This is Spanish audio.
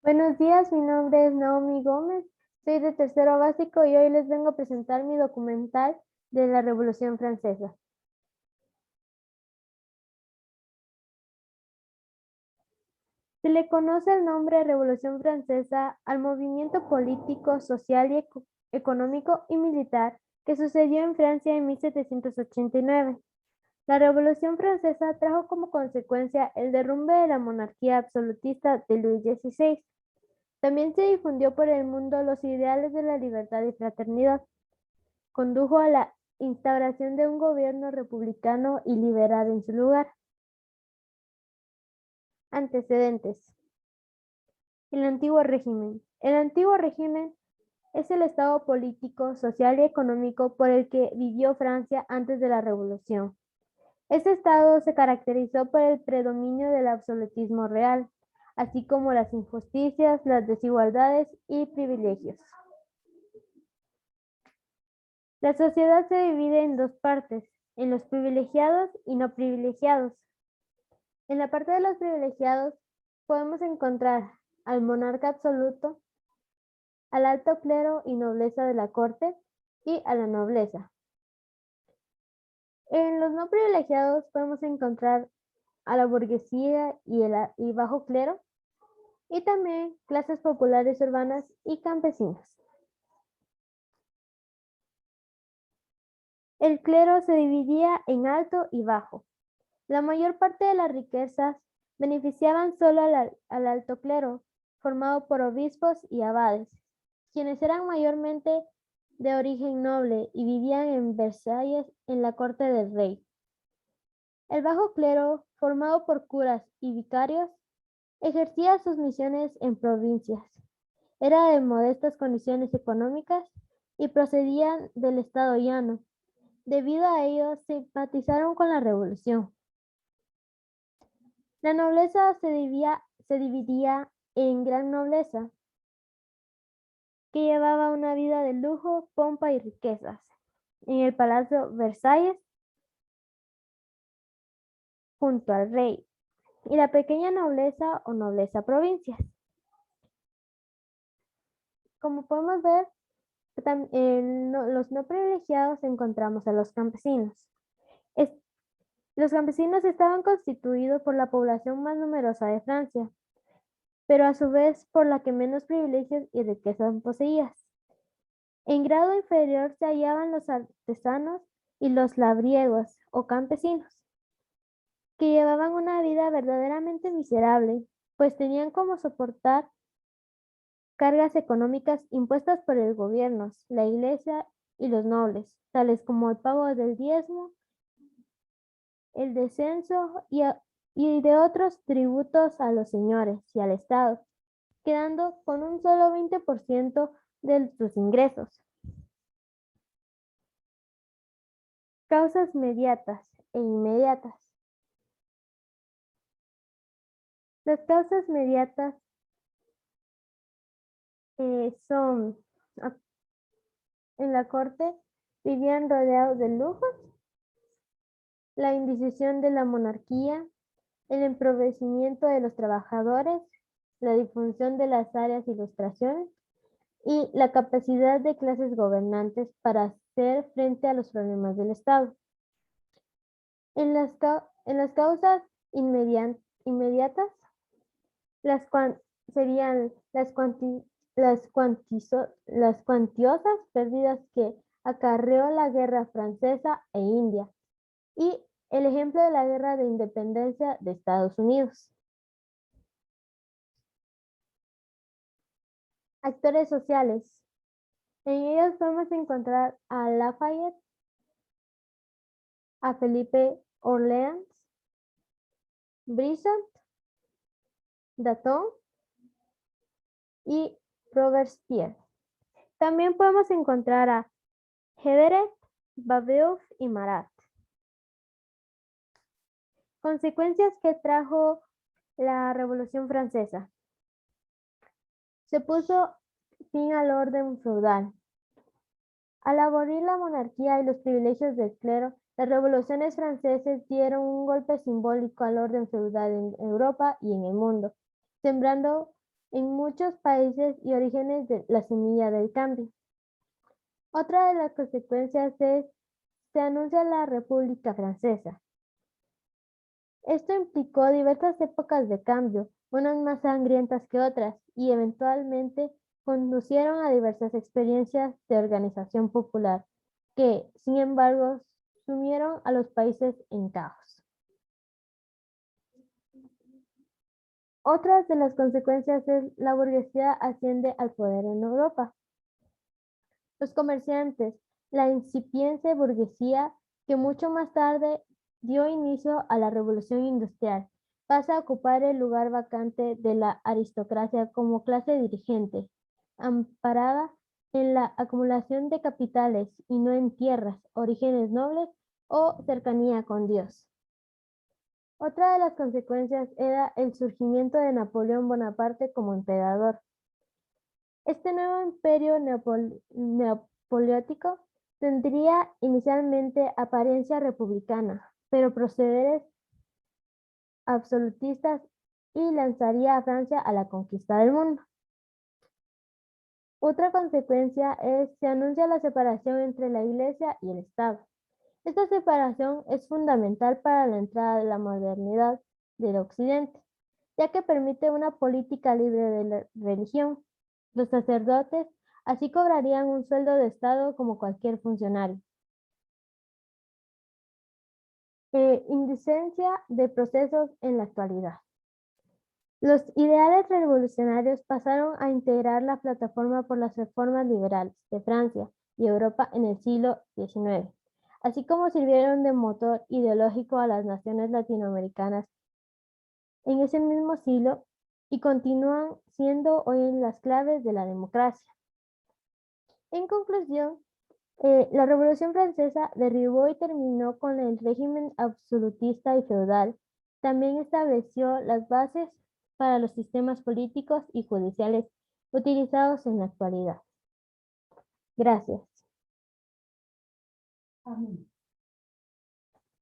Buenos días, mi nombre es Naomi Gómez, soy de tercero básico y hoy les vengo a presentar mi documental de la Revolución Francesa. Se le conoce el nombre Revolución Francesa al movimiento político, social y económico y militar que sucedió en Francia en 1789. La Revolución Francesa trajo como consecuencia el derrumbe de la monarquía absolutista de Luis XVI. También se difundió por el mundo los ideales de la libertad y fraternidad. Condujo a la instauración de un gobierno republicano y liberal en su lugar. Antecedentes. El antiguo régimen. El antiguo régimen es el estado político, social y económico por el que vivió Francia antes de la Revolución. Este estado se caracterizó por el predominio del absolutismo real, así como las injusticias, las desigualdades y privilegios. La sociedad se divide en dos partes, en los privilegiados y no privilegiados. En la parte de los privilegiados podemos encontrar al monarca absoluto, al alto clero y nobleza de la corte y a la nobleza. En los no privilegiados podemos encontrar a la burguesía y bajo clero y también clases populares urbanas y campesinas. El clero se dividía en alto y bajo. La mayor parte de las riquezas beneficiaban solo al alto clero, formado por obispos y abades, quienes eran mayormente de origen noble y vivían en Versalles en la corte del rey. El bajo clero, formado por curas y vicarios, ejercía sus misiones en provincias. Era de modestas condiciones económicas y procedían del estado llano. Debido a ello, simpatizaron con la revolución. La nobleza se dividía en gran nobleza, que llevaba una vida de lujo, pompa y riquezas, en el Palacio Versalles, junto al rey, y la pequeña nobleza o nobleza provincias. Como podemos ver, en los no privilegiados encontramos a los campesinos. Es- los campesinos estaban constituidos por la población más numerosa de Francia, pero a su vez por la que menos privilegios y riquezas poseía. En grado inferior se hallaban los artesanos y los labriegos o campesinos, que llevaban una vida verdaderamente miserable, pues tenían como soportar cargas económicas impuestas por el gobierno, la iglesia y los nobles, tales como el pago del diezmo, el descenso y de otros tributos a los señores y al Estado, quedando con un solo 20% de sus ingresos. Causas mediatas e inmediatas. Las causas mediatas son, en la corte vivían rodeados de lujos, la indecisión de la monarquía, el empobrecimiento de los trabajadores, la difusión de las áreas ilustraciones y la capacidad de clases gobernantes para hacer frente a los problemas del Estado. En las causas inmediatas, las serían las cuantiosas pérdidas que acarreó la guerra francesa e India y el ejemplo de la guerra de independencia de Estados Unidos. Actores sociales. En ellos podemos encontrar a Lafayette, a Felipe Orleans, Brisson, Danton y Robespierre. También podemos encontrar a Hebert, Babeuf y Marat. Consecuencias que trajo la Revolución Francesa. Se puso fin al orden feudal. Al abolir la monarquía y los privilegios del clero, las revoluciones francesas dieron un golpe simbólico al orden feudal en Europa y en el mundo, sembrando en muchos países y orígenes de la semilla del cambio. Otra de las consecuencias es, se anuncia la República Francesa. Esto implicó diversas épocas de cambio, unas más sangrientas que otras, y eventualmente conducieron a diversas experiencias de organización popular, que, sin embargo, sumieron a los países en caos. Otra de las consecuencias es la burguesía asciende al poder en Europa. Los comerciantes, la incipiente burguesía que mucho más tarde dio inicio a la Revolución Industrial, pasa a ocupar el lugar vacante de la aristocracia como clase dirigente, amparada en la acumulación de capitales y no en tierras, orígenes nobles o cercanía con Dios. Otra de las consecuencias era el surgimiento de Napoleón Bonaparte como emperador. Este nuevo imperio neopolitático tendría inicialmente apariencia republicana, pero procederes absolutistas, y lanzaría a Francia a la conquista del mundo. Otra consecuencia es se anuncia la separación entre la Iglesia y el Estado. Esta separación es fundamental para la entrada de la modernidad del Occidente, ya que permite una política libre de la religión. Los sacerdotes así cobrarían un sueldo de Estado como cualquier funcionario. Indecencia de procesos en la actualidad. Los ideales revolucionarios pasaron a integrar la plataforma por las reformas liberales de Francia y Europa en el siglo XIX, así como sirvieron de motor ideológico a las naciones latinoamericanas en ese mismo siglo y continúan siendo hoy las claves de la democracia. En conclusión, la Revolución Francesa derribó y terminó con el régimen absolutista y feudal. También estableció las bases para los sistemas políticos y judiciales utilizados en la actualidad. Gracias. Amén.